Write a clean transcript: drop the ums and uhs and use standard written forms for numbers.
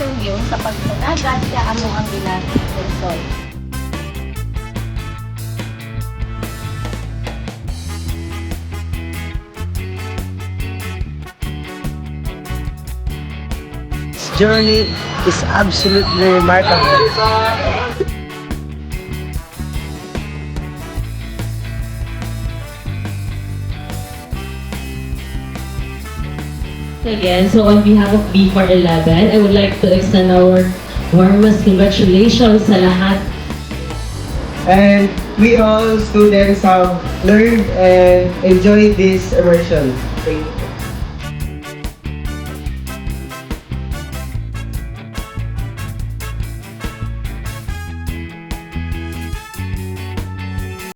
interview sa pagpanagat sa amo ang ilang konsol. This journey is absolutely remarkable. Again, so on behalf of Bfar 11, I would like to extend our warmest congratulations sa lahat. And we all students have learned and enjoyed this immersion. Thank you.